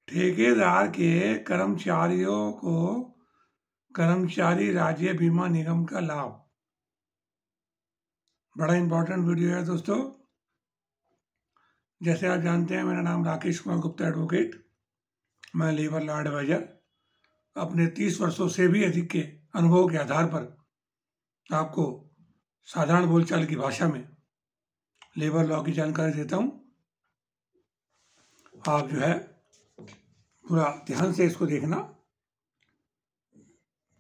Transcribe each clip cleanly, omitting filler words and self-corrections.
ठेकेदार के कर्मचारियों को कर्मचारी राज्य बीमा निगम का लाभ। बड़ा इंपॉर्टेंट वीडियो है दोस्तों। जैसे आप जानते हैं, मेरा नाम राकेश कुमार गुप्ता एडवोकेट। मैं लेबर लॉ एडवाइजर अपने 30 वर्षों से भी अधिक के अनुभव के आधार पर आपको साधारण बोलचाल की भाषा में लेबर लॉ की जानकारी देता हूं। आप जो है पूरा ध्यान से इसको देखना,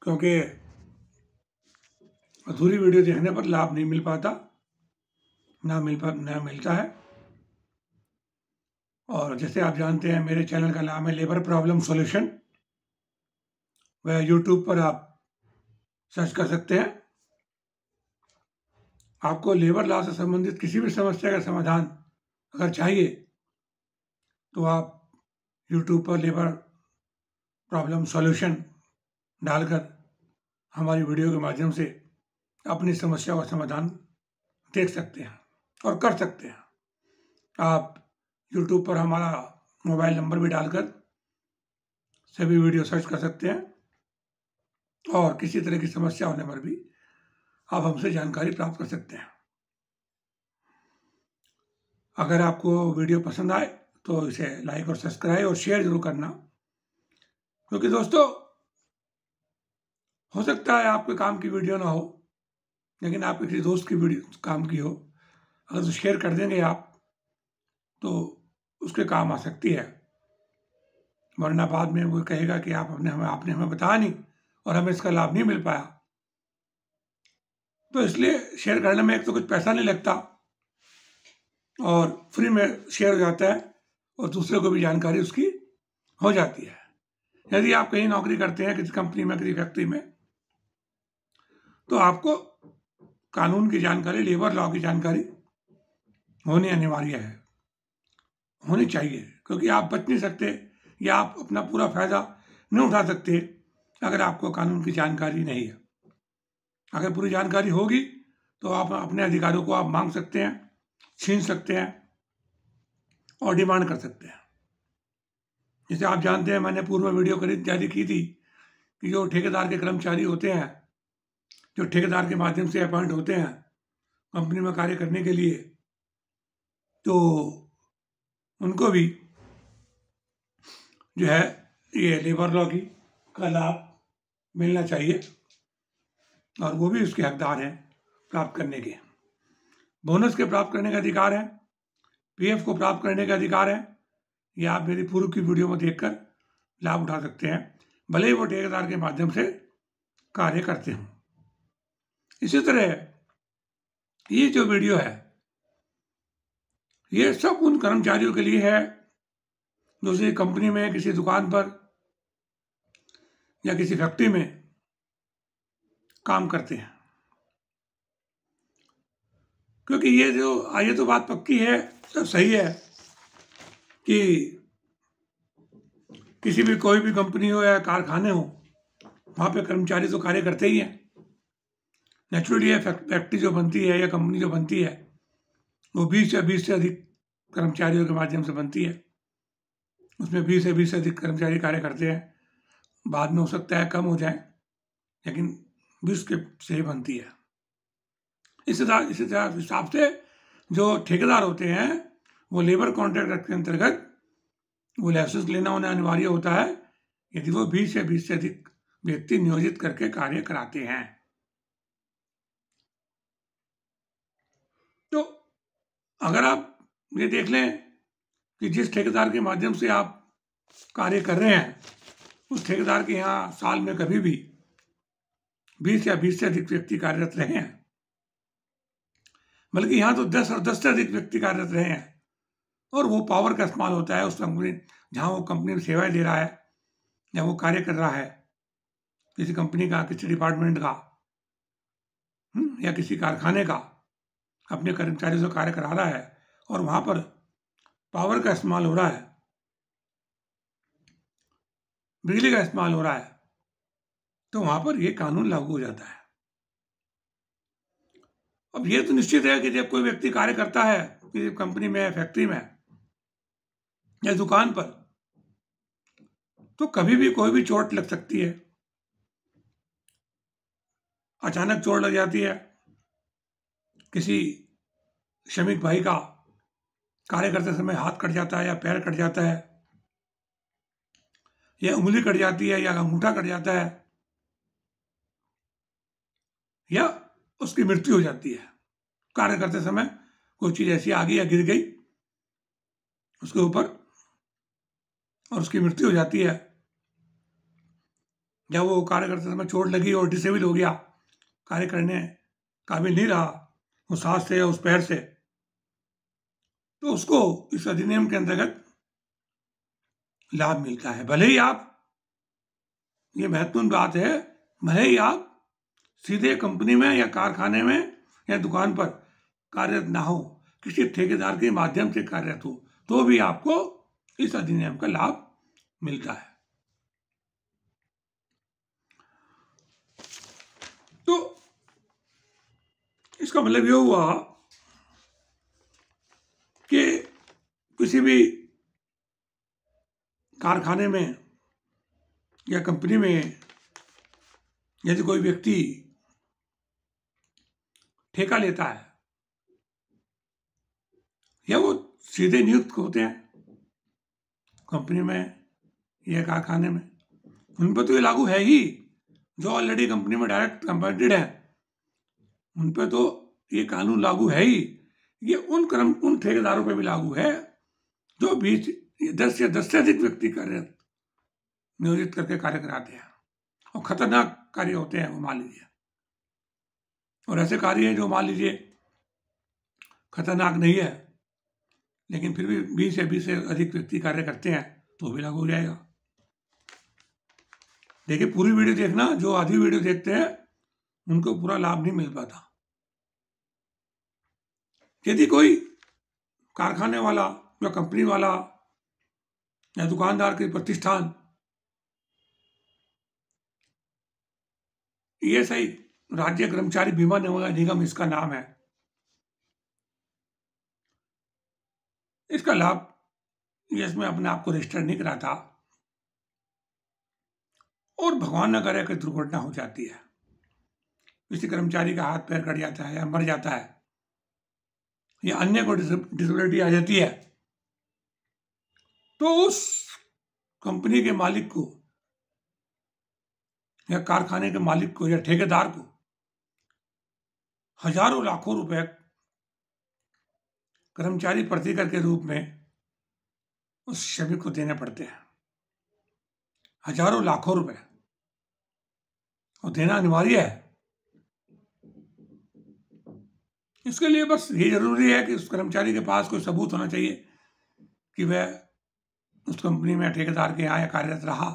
क्योंकि अधूरी वीडियो देखने पर लाभ नहीं मिल पाता, ना मिलता है। और जैसे आप जानते हैं, मेरे चैनल का नाम है लेबर प्रॉब्लम सॉल्यूशन। वह यूट्यूब पर आप सर्च कर सकते हैं। आपको लेबर लॉ से संबंधित किसी भी समस्या का समाधान अगर चाहिए तो आप यूट्यूब पर लेबर प्रॉब्लम सॉल्यूशन डालकर हमारी वीडियो के माध्यम से अपनी समस्या का समाधान देख सकते हैं और कर सकते हैं। आप यूट्यूब पर हमारा मोबाइल नंबर भी डालकर सभी वीडियो सर्च कर सकते हैं और किसी तरह की समस्या होने पर भी आप हमसे जानकारी प्राप्त कर सकते हैं। अगर आपको वीडियो पसंद आए तो इसे लाइक और सब्सक्राइब और शेयर जरूर करना, क्योंकि दोस्तों हो सकता है आपके काम की वीडियो ना हो, लेकिन आपके किसी दोस्त की वीडियो काम की हो। अगर तो शेयर कर देंगे आप तो उसके काम आ सकती है, वरना बाद में वो कहेगा कि आपने हमें बताया नहीं और हमें इसका लाभ नहीं मिल पाया। तो इसलिए शेयर करने में एक तो कुछ पैसा नहीं लगता और फ्री में शेयर हो जाता है और दूसरे को भी जानकारी उसकी हो जाती है। यदि आप कहीं नौकरी करते हैं, किसी कंपनी में, किसी फैक्ट्री में, तो आपको कानून की जानकारी, लेबर लॉ की जानकारी होनी अनिवार्य है, होनी चाहिए, क्योंकि आप बच नहीं सकते या आप अपना पूरा फायदा नहीं उठा सकते अगर आपको कानून की जानकारी नहीं है। अगर पूरी जानकारी होगी तो आप अपने अधिकारों को आप मांग सकते हैं, छीन सकते हैं और डिमांड कर सकते हैं। जैसे आप जानते हैं, मैंने पूर्व वीडियो जारी की थी कि जो ठेकेदार के कर्मचारी होते हैं, जो ठेकेदार के माध्यम से अपॉइंट होते हैं कंपनी में कार्य करने के लिए, तो उनको भी जो है ये लेबर लॉ की का लाभ मिलना चाहिए और वो भी उसके हकदार हैं प्राप्त करने के। बोनस के प्राप्त करने का अधिकार है, पीएफ को प्राप्त करने का अधिकार है। ये आप मेरी पूर्व की वीडियो में देखकर लाभ उठा सकते हैं, भले ही वो ठेकेदार के माध्यम से कार्य करते हों। इसी तरह ये जो वीडियो है ये सब उन कर्मचारियों के लिए है जो किसी कंपनी में, किसी दुकान पर या किसी फैक्ट्री में काम करते हैं। क्योंकि ये तो बात पक्की है, सब सही है कि किसी भी कोई भी कंपनी हो या कारखाने हो, वहाँ पे कर्मचारी तो कार्य करते ही हैं। नेचुरली ये फैक्ट्री जो बनती है या कंपनी जो बनती है वो 20 या 20 से अधिक कर्मचारियों के माध्यम से बनती है। उसमें 20 या 20 से अधिक कर्मचारी कार्य करते हैं। बाद में हो सकता है कम हो जाए, लेकिन 20 के से ही बनती है। इस हिसाब से जो ठेकेदार होते हैं वो लेबर कॉन्ट्रैक्ट एक्ट के अंतर्गत वो लाइसेंस लेना होना अनिवार्य होता है यदि वो 20 या 20 से अधिक व्यक्ति नियोजित करके कार्य कराते हैं। तो अगर आप ये देख लें कि जिस ठेकेदार के माध्यम से आप कार्य कर रहे हैं उस ठेकेदार के यहाँ साल में कभी भी 20 या 20 से अधिक व्यक्ति कार्यरत रहे हैं, बल्कि यहाँ तो 10 और 10 से अधिक व्यक्ति कार्यरत रहे हैं, और वो पावर का इस्तेमाल होता है उस कंपनी जहाँ वो कंपनी में सेवाएं दे रहा है या वो कार्य कर रहा है, किसी कंपनी का, किसी डिपार्टमेंट का या किसी कारखाने का, अपने कर्मचारियों से कार्य करा रहा है और वहाँ पर पावर का इस्तेमाल हो रहा है, बिजली का इस्तेमाल हो रहा है, तो वहाँ पर ये कानून लागू हो जाता है। अब ये तो निश्चित है कि जब कोई व्यक्ति कार्य करता है किसी कंपनी में, फैक्ट्री में या दुकान पर, तो कभी भी कोई भी चोट लग सकती है। अचानक चोट लग जाती है, किसी श्रमिक भाई का कार्य करते समय हाथ कट जाता है या पैर कट जाता है या उंगली कट जाती है या अंगूठा कट जाता है या उसकी मृत्यु हो जाती है। कार्य करते समय कोई चीज ऐसी आ गई या गिर गई उसके ऊपर और उसकी मृत्यु हो जाती है, या वो कार्य करते समय चोट लगी और डिसेबल हो गया, कार्य करने काबिल नहीं रहा उस हाथ से या उस पैर से, तो उसको इस अधिनियम के अंतर्गत लाभ मिलता है। भले ही आप, ये महत्वपूर्ण बात है, भले ही आप सीधे कंपनी में या कारखाने में या दुकान पर कार्यरत ना हो, किसी ठेकेदार के माध्यम से कार्यरत हो, तो भी आपको इस अधिनियम का लाभ मिलता है। तो इसका मतलब यह हुआ कि किसी भी कारखाने में या कंपनी में यदि कोई व्यक्ति ठेका लेता है या वो सीधे नियुक्त होते हैं कंपनी में या कारखाने में, उन पर तो ये लागू है ही। जो ऑलरेडी कंपनी में डायरेक्ट कंपेटेड है उन पर तो ये कानून लागू है ही। ये उन ठेकेदारों पर भी लागू है जो 10 से अधिक व्यक्ति कार्यरत नियोजित करके कार्य कराते हैं और खतरनाक कार्य होते हैं वो, मान लीजिए, और ऐसे कार्य हैं जो मान लीजिए खतरनाक नहीं है लेकिन फिर भी 20 से अधिक व्यक्ति कार्य करते हैं तो भी लागू हो जाएगा। देखिए, पूरी वीडियो देखना, जो आधी वीडियो देखते हैं उनको पूरा लाभ नहीं मिल पाता। यदि कोई कारखाने वाला या कंपनी वाला या दुकानदार के प्रतिष्ठान ये सही राज्य कर्मचारी बीमा निगम इसका नाम है, इसका लाभ इसमें अपने आप को रजिस्टर नहीं कराता और भगवान न करे कि दुर्घटना हो जाती है, किसी कर्मचारी का हाथ पैर कट जाता है या मर जाता है या अन्य को डिसेबिलिटी आ जाती है, तो उस कंपनी के मालिक को या कारखाने के मालिक को या ठेकेदार को हजारों लाखों रुपए कर्मचारी प्रतिकर के रूप में उस श्रमिक को देने पड़ते हैं। हजारों लाखों रुपए, और देना अनिवार्य है। इसके लिए बस ये जरूरी है कि उस कर्मचारी के पास कोई सबूत होना चाहिए कि वह उस कंपनी में ठेकेदार के यहाँ या कार्यरत रहा,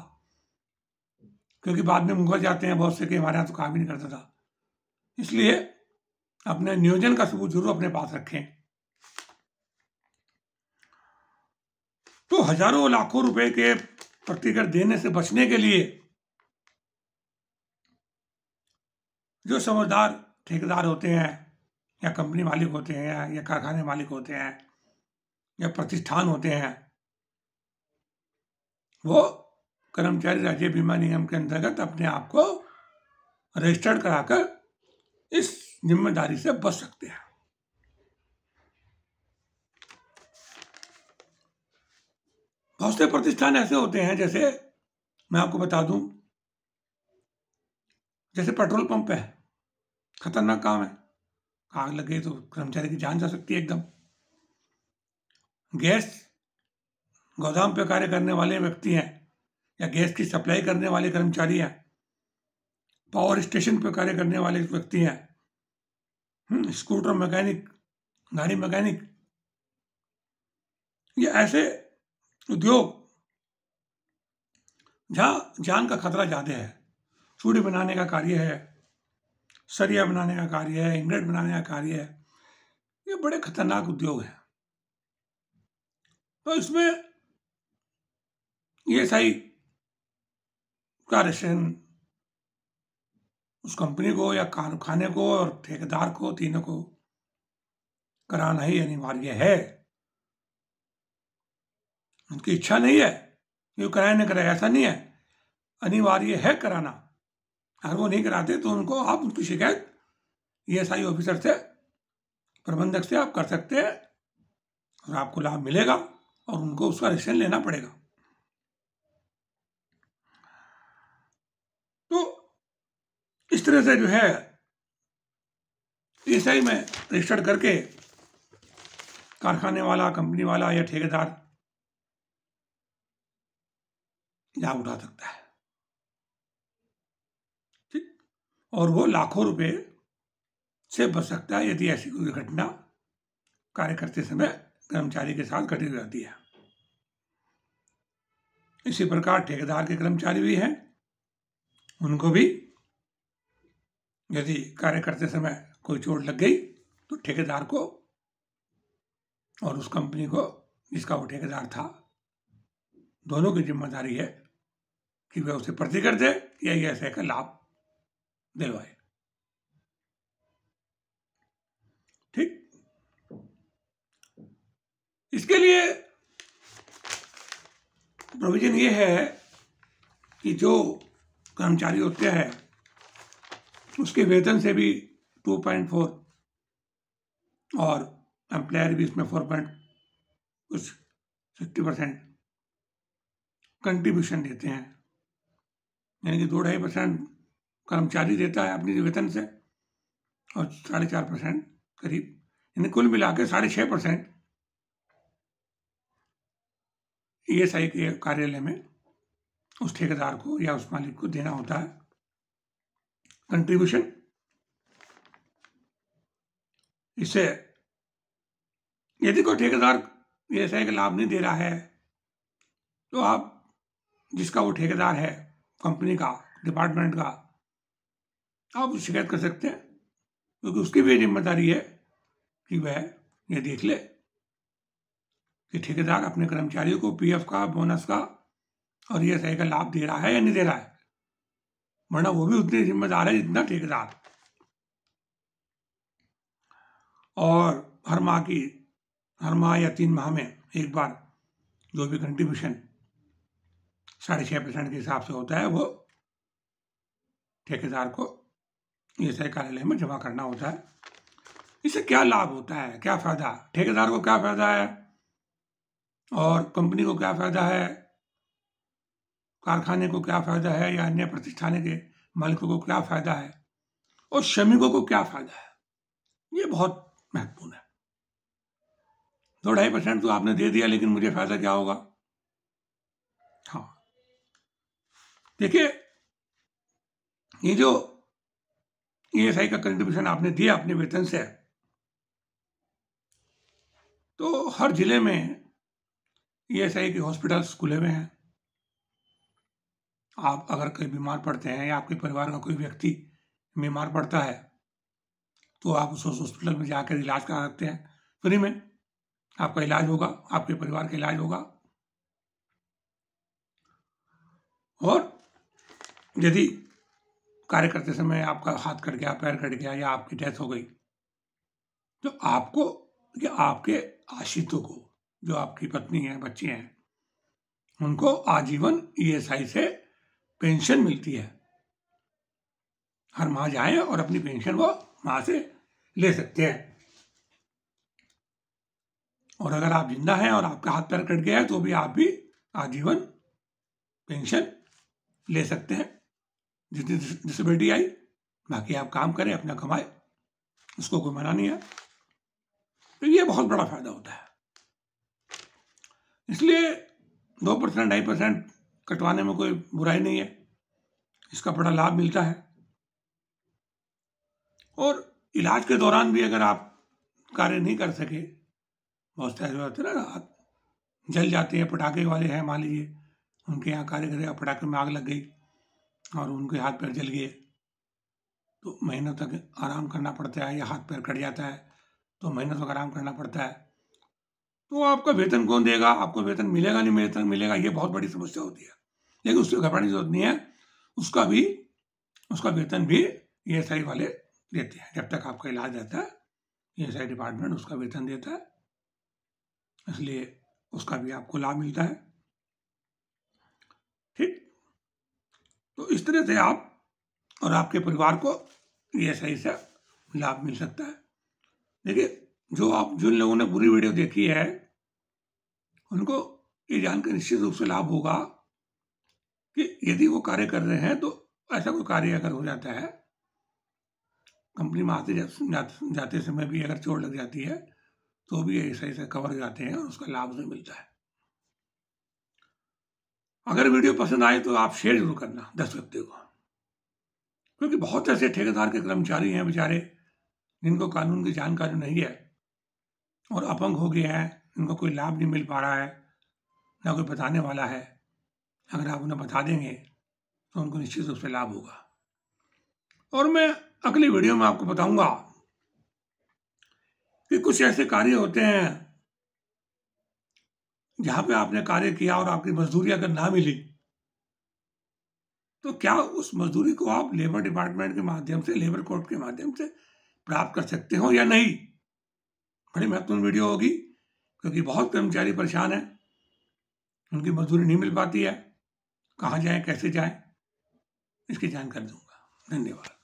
क्योंकि बाद में मुकर जाते हैं बहुत से कि हमारे यहाँ तो काम ही नहीं करता था। इसलिए अपने नियोजन का सबूत जरूर अपने पास रखें। तो हजारों लाखों रुपए के प्रतिकर देने से बचने के लिए जो समझदार ठेकेदार होते हैं या कंपनी मालिक होते हैं या कारखाने मालिक होते हैं या प्रतिष्ठान होते हैं, वो कर्मचारी राज्य बीमा निगम के अंतर्गत अपने आप को रजिस्टर्ड कराकर इस जिम्मेदारी से बच सकते हैं। बहुत से प्रतिष्ठान ऐसे होते हैं, जैसे मैं आपको बता दूं, जैसे पेट्रोल पंप है, खतरनाक काम है, आग लग गई तो कर्मचारी की जान जा सकती है एकदम। गैस गोदाम पे कार्य करने वाले व्यक्ति हैं या गैस की सप्लाई करने वाले कर्मचारी हैं, पावर स्टेशन पे कार्य करने वाले व्यक्ति हैं, स्कूटर मैकेनिक, गाड़ी मैकेनिक, ये ऐसे उद्योग जहां जान का खतरा ज्यादा है। चूड़ी बनाने का कार्य है, सरिया बनाने का कार्य है, इंगरेट बनाने का कार्य है, ये बड़े खतरनाक उद्योग है। तो इसमें ये सही कार्यशन उस कंपनी को या कारखाने को और ठेकेदार को, तीनों को कराना ही अनिवार्य है। उनकी इच्छा नहीं है ये कराया नहीं कराया ऐसा नहीं है, अनिवार्य है कराना। अगर वो नहीं कराते तो उनको आप उनकी शिकायत ESI ऑफिसर से, प्रबंधक से आप कर सकते हैं और आपको लाभ मिलेगा और उनको उसका एक्शन लेना पड़ेगा। तो इस तरह से जो है ESI में रजिस्टर्ड करके कारखाने वाला, कंपनी वाला या ठेकेदार लाभ उठा सकता है, ठीक। और वो लाखों रुपए से बच सकता है यदि ऐसी कोई घटना कार्य करते समय कर्मचारी के साथ घटित रहती है। इसी प्रकार ठेकेदार के कर्मचारी भी हैं, उनको भी यदि कार्य करते समय कोई चोट लग गई तो ठेकेदार को और उस कंपनी को जिसका वो ठेकेदार था, दोनों की जिम्मेदारी है कि वह उसे प्रतिकर दे या ESI का लाभ दिलवाए, ठीक। इसके लिए प्रोविजन ये है कि जो कर्मचारी होते हैं उसके वेतन से भी 2.4 और एम्प्लॉयर भी इसमें 4.60% कंट्रीब्यूशन देते हैं, यानी कि 2-2.5% कर्मचारी देता है अपनी वेतन से और 4.5% करीब, यानी कुल मिला के 6.5% ESI के कार्यालय में उस ठेकेदार को या उस मालिक को देना होता है कंट्रीब्यूशन। इससे यदि कोई ठेकेदार ESI का लाभ नहीं दे रहा है तो आप जिसका वो ठेकेदार है, कंपनी का, डिपार्टमेंट का, आप शिकायत कर सकते हैं, क्योंकि उसकी भी जिम्मेदारी है कि वह ये देख ले कि ठेकेदार अपने कर्मचारियों को PF का, बोनस का और ESI का लाभ दे रहा है या नहीं दे रहा है, वरना वो भी उतनी जिम्मेदार है जितना ठेकेदार। और हर माह या 3 माह में एक बार जो भी कंट्रीब्यूशन 6.5% के हिसाब से होता है वो ठेकेदार को ESI कार्यालय में जमा करना होता है। इससे क्या लाभ होता है, क्या फायदा, ठेकेदार को क्या फायदा है और कंपनी को क्या फायदा है, कारखाने को क्या फायदा है या अन्य प्रतिष्ठान के मालिकों को क्या फायदा है और श्रमिकों को क्या फायदा है, ये बहुत महत्वपूर्ण है। 2-2.5% तो आपने दे दिया, लेकिन मुझे फायदा क्या होगा? हाँ, देखिए, ये जो ESI का कंट्रीब्यूशन आपने दिया अपने वेतन से, तो हर जिले में ESI के हॉस्पिटल्स खुले हुए हैं। आप अगर कहीं बीमार पड़ते हैं या आपके परिवार का कोई व्यक्ति बीमार पड़ता है तो आप उस हॉस्पिटल में जाकर इलाज करा सकते हैं, फ्री में आपका इलाज होगा, आपके परिवार का इलाज होगा। और यदि कार्य करते समय आपका हाथ कट गया, पैर कट गया या आपकी डेथ हो गई तो आपको या आपके आश्रितों को, जो आपकी पत्नी है, बच्चे हैं, उनको आजीवन ESI से पेंशन मिलती है। हर माह जाएं और अपनी पेंशन वो वहां से ले सकते हैं। और अगर आप जिंदा हैं और आपका हाथ पैर कट गया है तो भी आप भी आजीवन पेंशन ले सकते हैं। जितनी डिसेबिलिटी आई, बाकी आप काम करें, अपना कमाए, उसको कोई मना नहीं है। तो ये बहुत बड़ा फायदा होता है। इसलिए 2%, 2.5% कटवाने में कोई बुराई नहीं है, इसका बड़ा लाभ मिलता है। और इलाज के दौरान भी अगर आप कार्य नहीं कर सके, बहुत सारे होते हैं ना, हाथ जल जाते हैं, पटाखे वाले हैं मान लीजिए, उनके यहाँ कार्य करेगा, पटाखे में आग लग गई और उनके हाथ पैर जल गए तो महीनों तक आराम करना पड़ता है, या हाथ पैर कट जाता है तो महीनों तक आराम करना पड़ता है। तो आपका वेतन कौन देगा? आपको वेतन मिलेगा नहीं, वेतन मिलेगा, ये बहुत बड़ी समस्या होती है। लेकिन उससे घबराने की जरूरत नहीं है, उसका वेतन भी ESI वाले देते हैं। जब तक आपका इलाज रहता है ESI डिपार्टमेंट उसका वेतन देता है, इसलिए उसका भी आपको लाभ मिलता है। ठीक। तो इस तरह से आप और आपके परिवार को ये सही से लाभ मिल सकता है। देखिए, जिन लोगों ने पूरी वीडियो देखी है उनको ये जानकर निश्चित रूप से लाभ होगा कि यदि वो कार्य कर रहे हैं तो ऐसा कोई कार्य अगर हो जाता है, कंपनी में आते जाते समय भी अगर चोट लग जाती है तो भी ये सही से कवर हो जाते हैं और उसका लाभ भी मिलता है। अगर वीडियो पसंद आए तो आप शेयर जरूर करना 10 व्यक्तियों को, क्योंकि बहुत ऐसे ठेकेदार के कर्मचारी हैं बेचारे जिनको कानून की जानकारी नहीं है और अपंग हो गए हैं, इनको कोई लाभ नहीं मिल पा रहा है, ना कोई बताने वाला है। अगर आप उन्हें बता देंगे तो उनको निश्चित रूप से लाभ होगा। और मैं अगली वीडियो में आपको बताऊंगा कि कुछ ऐसे कार्य होते हैं जहां पे आपने कार्य किया और आपकी मजदूरी अगर ना मिली तो क्या उस मजदूरी को आप लेबर डिपार्टमेंट के माध्यम से, लेबर कोर्ट के माध्यम से प्राप्त कर सकते हो या नहीं। बड़ी महत्वपूर्ण वीडियो होगी, क्योंकि बहुत कर्मचारी परेशान हैं, उनकी मजदूरी नहीं मिल पाती है, कहाँ जाएं, कैसे जाएं, इसकी जानकारी दूंगा। धन्यवाद।